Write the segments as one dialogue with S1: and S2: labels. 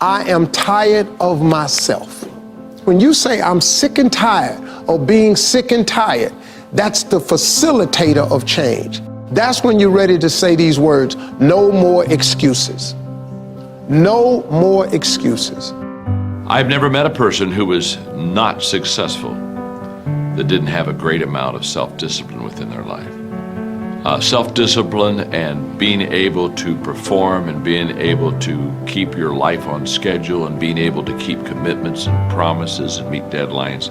S1: I am tired of myself. When you say I'm sick and tired of being sick and tired, that's the facilitator of change. That's when you're ready to say these words, no more excuses. No more excuses.
S2: I've never met a person who was not successful that didn't have a great amount of self-discipline within their life. Self-discipline and being able to perform and being able to keep your life on schedule and being able to keep commitments and promises and meet deadlines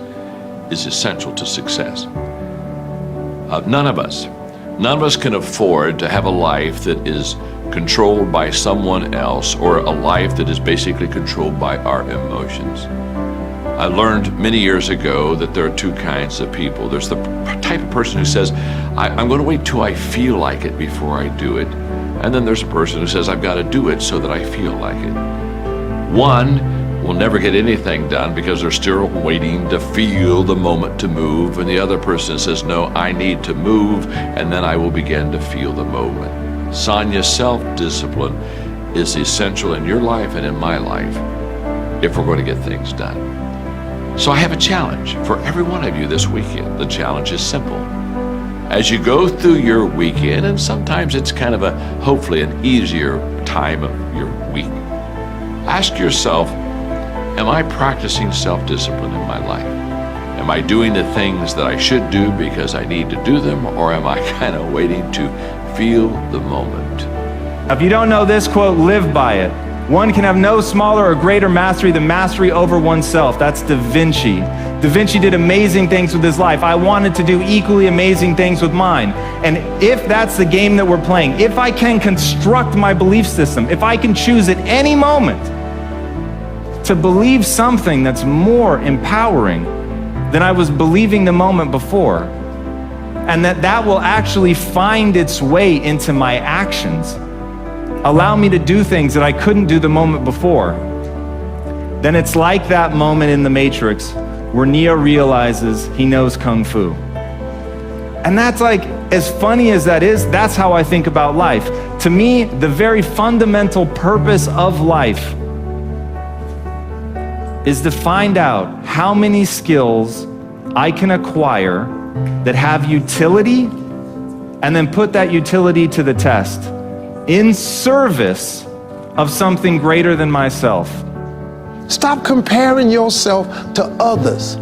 S2: is essential to success. None of us can afford to have a life that is controlled by someone else or a life that is basically controlled by our emotions. I learned many years ago that there are two kinds of people. There's the type of person who says, I'm going to wait till I feel like it before I do it. And then there's a person who says, I've got to do it so that I feel like it. One will never get anything done because they're still waiting to feel the moment to move. And the other person says, no, I need to move, and then I will begin to feel the moment. Sonia, self-discipline is essential in your life and in my life if we're going to get things done. So I have a challenge for every one of you this weekend. The challenge is simple. As you go through your weekend, and sometimes it's kind of hopefully an easier time of your week, ask yourself, am I practicing self-discipline in my life? Am I doing the things that I should do because I need to do them, or am I kind of waiting to feel the moment?
S3: If you don't know this quote, live by it. One can have no smaller or greater mastery than mastery over oneself. That's Da Vinci. Da Vinci did amazing things with his life. I wanted to do equally amazing things with mine. And if that's the game that we're playing, if I can construct my belief system, if I can choose at any moment to believe something that's more empowering than I was believing the moment before, and that will actually find its way into my actions, allow me to do things that I couldn't do the moment before, then it's like that moment in The Matrix where Neo realizes he knows Kung Fu. And that's like, as funny as that is, that's how I think about life. To me, the very fundamental purpose of life is to find out how many skills I can acquire that have utility, and then put that utility to the test in service of something greater than myself.
S1: Stop comparing yourself to others.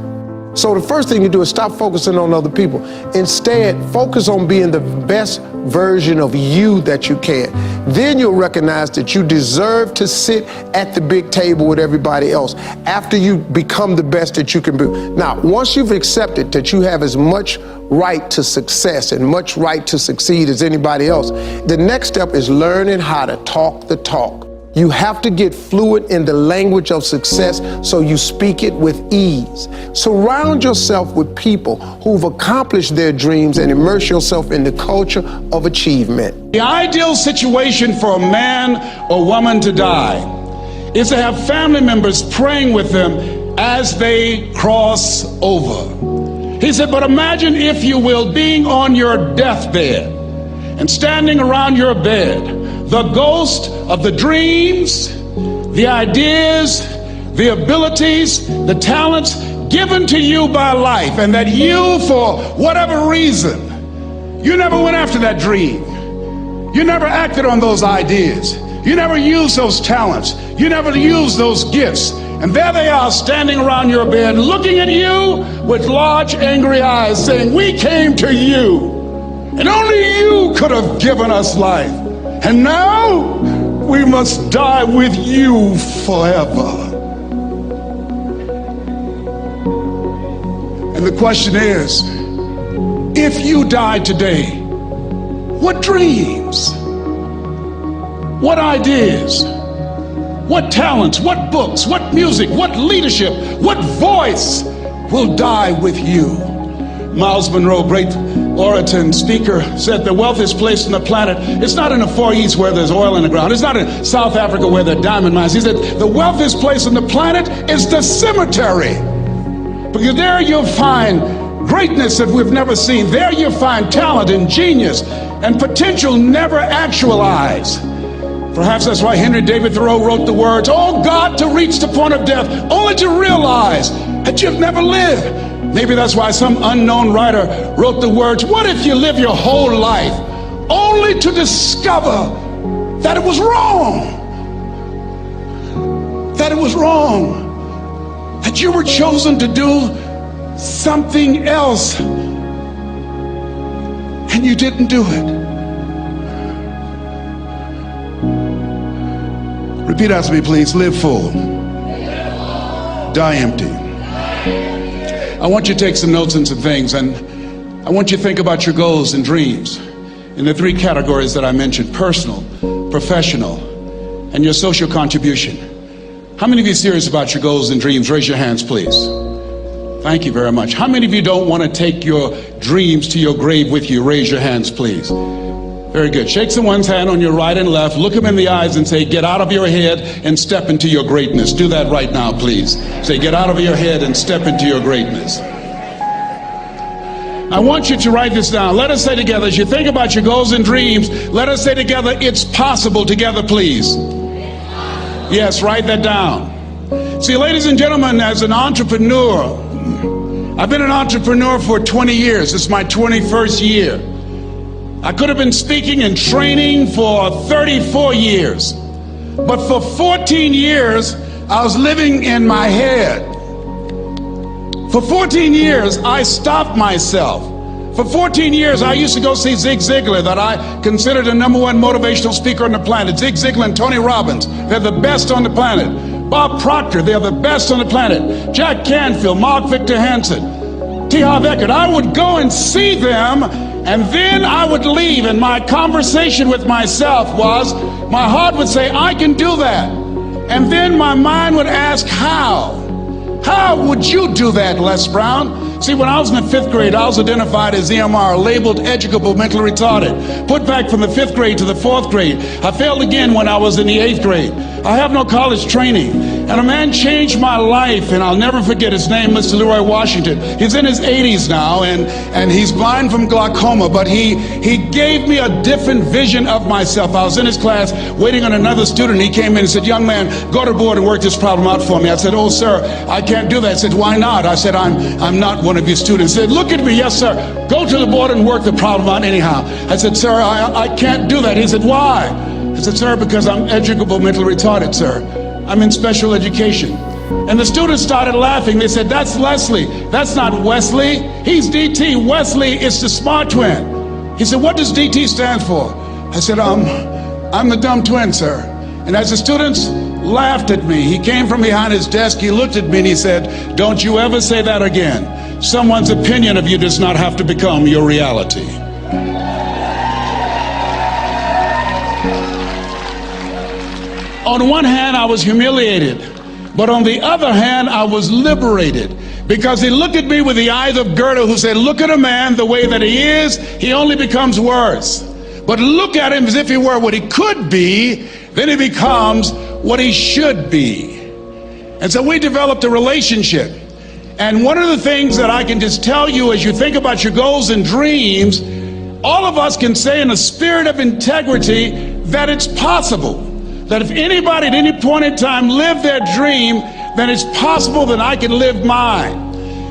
S1: So the first thing you do is stop focusing on other people. Instead, focus on being the best version of you that you can. Then you'll recognize that you deserve to sit at the big table with everybody else after you become the best that you can be. Now, once you've accepted that you have as much right to success and much right to succeed as anybody else, the next step is learning how to talk the talk. You have to get fluent in the language of success so you speak it with ease. Surround yourself with people who've accomplished their dreams and immerse yourself in the culture of achievement.
S4: The ideal situation for a man or woman to die is to have family members praying with them as they cross over. He said, but imagine, if you will, being on your deathbed and standing around your bed, the ghost of the dreams, the ideas, the abilities, the talents given to you by life, and that you, for whatever reason, you never went after that dream. You never acted on those ideas. You never used those talents. You never used those gifts. And there they are standing around your bed looking at you with large angry eyes saying, we came to you and only you could have given us life. And now we must die with you forever. And the question is, if you died today, what dreams, what ideas, what talents, what books, what music, what leadership, what voice will die with you? Miles Monroe, great orator and speaker, said the wealthiest place on the planet, it's not in the Far East where there's oil in the ground. It's not in South Africa where there are diamond mines. He said the wealthiest place on the planet is the cemetery. Because there you'll find greatness that we've never seen. There you'll find talent and genius and potential never actualized. Perhaps that's why Henry David Thoreau wrote the words, "Oh God, to reach the point of death, only to realize that you've never lived." Maybe that's why some unknown writer wrote the words, "What if you live your whole life only to discover that it was wrong? That it was wrong. That you were chosen to do something else and you didn't do it." Repeat after me, please. Live full. Die empty. I want you to take some notes and some things, and I want you to think about your goals and dreams in the three categories that I mentioned: personal, professional, and your social contribution. How many of you are serious about your goals and dreams? Raise your hands, please. Thank you very much. How many of you don't want to take your dreams to your grave with you? Raise your hands, please. Very good. Shake someone's hand on your right and left. Look them in the eyes and say, "Get out of your head and step into your greatness." Do that right now, please. Say, "Get out of your head and step into your greatness." I want you to write this down. Let us say together, as you think about your goals and dreams, let us say together, "It's possible," together, please. Yes, write that down. See, ladies and gentlemen, as an entrepreneur, I've been an entrepreneur for 20 years. It's my 21st year. I could have been speaking and training for 34 years. But for 14 years, I was living in my head. For 14 years, I stopped myself. For 14 years, I used to go see Zig Ziglar, that I considered the #1 motivational speaker on the planet. Zig Ziglar and Tony Robbins, they're the best on the planet. Bob Proctor, they're the best on the planet. Jack Canfield, Mark Victor Hansen, T. Harv Eker. I would go and see them, and then I would leave, and my conversation with myself was, my heart would say, "I can do that." And then my mind would ask, how? How would you do that, Les Brown? See, when I was in the 5th grade, I was identified as EMR, labeled educable mentally retarded, put back from the 5th grade to the 4th grade. I failed again when I was in the 8th grade. I have no college training. And a man changed my life, and I'll never forget his name, Mr. Leroy Washington. He's in his 80s now, and he's blind from glaucoma, but he gave me a different vision of myself. I was in his class waiting on another student. He came in and said, "Young man, go to the board and work this problem out for me." I said, "Oh, sir, I can't do that." I said, "Why not?" I said, I'm not one of your students." He said, "Look at me." "Yes, sir. Go to the board and work the problem out anyhow." I said, "Sir, I can't do that." He said, "Why?" I said, "Sir, because I'm educable mentally retarded, sir. I'm in special education." And the students started laughing. They said, "That's Leslie. That's not Wesley. He's DT. Wesley is the smart twin." He said, "What does DT stand for?" I said, I'm the dumb twin, sir." And as the students laughed at me, he came from behind his desk, he looked at me and he said, "Don't you ever say that again. Someone's opinion of you does not have to become your reality." On one hand, I was humiliated, but on the other hand, I was liberated, because he looked at me with the eyes of Goethe, who said, "Look at a man the way that he is, he only becomes worse. But look at him as if he were what he could be, then he becomes what he should be." And so we developed a relationship. And one of the things that I can just tell you as you think about your goals and dreams, all of us can say in a spirit of integrity that it's possible. That if anybody at any point in time lived their dream, then it's possible that I can live mine.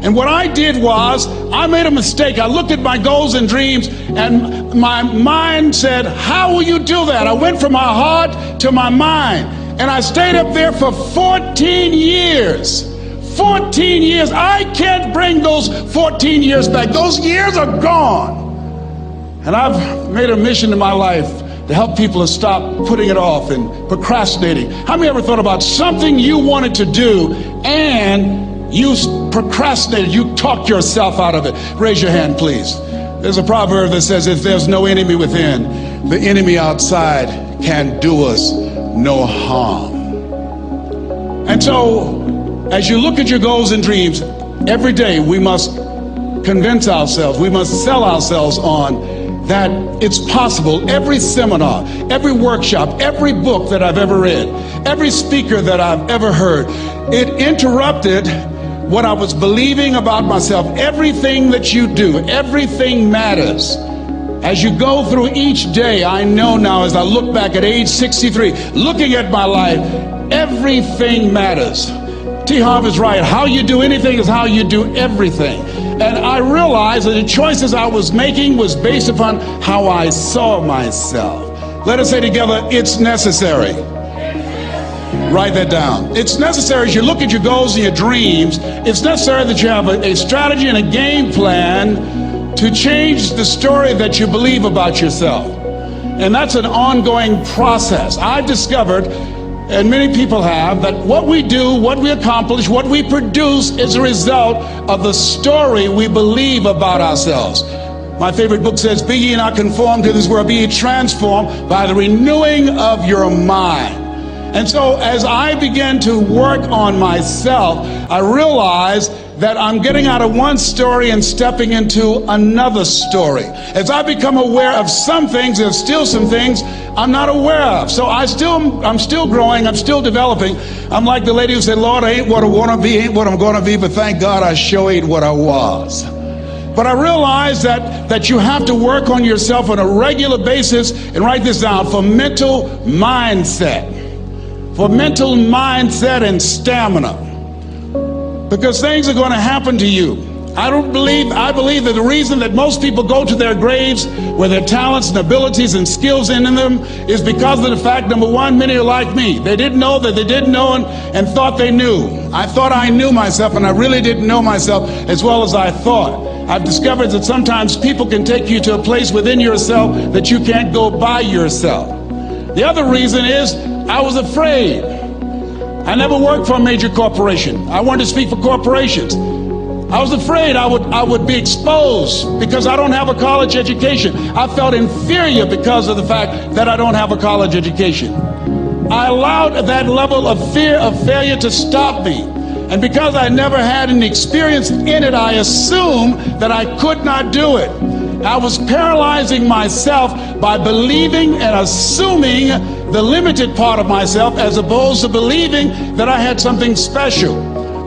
S4: And what I did was, I made a mistake. I looked at my goals and dreams, and my mind said, "How will you do that?" I went from my heart to my mind, and I stayed up there for 14 years. 14 years. I can't bring those 14 years back. Those years are gone. And I've made a mission in my life to help people to stop putting it off and procrastinating. How many ever thought about something you wanted to do and you procrastinated, you talked yourself out of it? Raise your hand, please. There's a proverb that says, if there's no enemy within, the enemy outside can do us no harm. And so, as you look at your goals and dreams, every day we must convince ourselves, we must sell ourselves on that it's possible. Every seminar, every workshop, every book that I've ever read, every speaker that I've ever heard, it interrupted what I was believing about myself. Everything that you do, everything matters. As you go through each day, I know now as I look back at age 63, looking at my life, everything matters. T. Harv is right. How you do anything is how you do everything. And I realized that the choices I was making was based upon how I saw myself. Let us say together, it's necessary. Write that down. It's necessary as you look at your goals and your dreams, it's necessary that you have a strategy and a game plan to change the story that you believe about yourself. And that's an ongoing process. I've discovered, and many people have, that what we do, what we accomplish, what we produce is a result of the story we believe about ourselves. My favorite book says, "Be ye not conformed to this world, be ye transformed by the renewing of your mind." And so as I began to work on myself, I realized that I'm getting out of one story and stepping into another story. As I become aware of some things, there's still some things I'm not aware of. So I'm still growing, I'm still developing. I'm like the lady who said, "Lord, I ain't what I want to be, ain't what I'm going to be, but thank God I sure ain't what I was." But I realized that you have to work on yourself on a regular basis, and write this down, for mental mindset. For mental mindset and stamina. Because things are going to happen to you. I believe that the reason that most people go to their graves with their talents and abilities and skills in them is because of the fact, number one, many are like me. They didn't know that they didn't know and thought they knew. I thought I knew myself, and I really didn't know myself as well as I thought. I've discovered that sometimes people can take you to a place within yourself that you can't go by yourself. The other reason is I was afraid. I never worked for a major corporation. I wanted to speak for corporations. I was afraid I would be exposed because I don't have a college education. I felt inferior because of the fact that I don't have a college education. I allowed that level of fear of failure to stop me. And because I never had any experience in it, I assumed that I could not do it. I was paralyzing myself by believing and assuming the limited part of myself as opposed to believing that I had something special.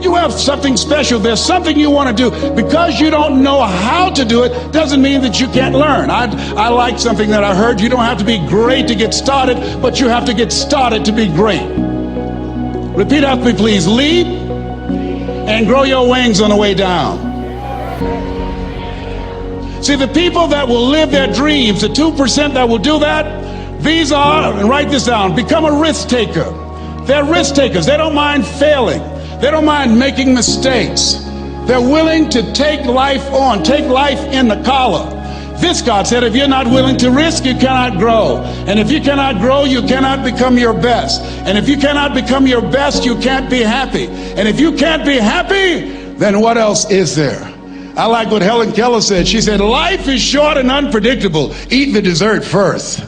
S4: You have something special. There's something you want to do. Because you don't know how to do it doesn't mean that you can't learn. I like something that I heard. You don't have to be great to get started, but you have to get started to be great. Repeat after me, please. Leap and grow your wings on the way down. See, the people that will live their dreams, the 2% that will do that, these are, and write this down, become a risk taker. They're risk takers. They don't mind failing. They don't mind making mistakes. They're willing to take life on, take life in the collar. This, God said, if you're not willing to risk, you cannot grow. And if you cannot grow, you cannot become your best. And if you cannot become your best, you can't be happy. And if you can't be happy, then what else is there? I like what Helen Keller said. She said, life is short and unpredictable. Eat the dessert first.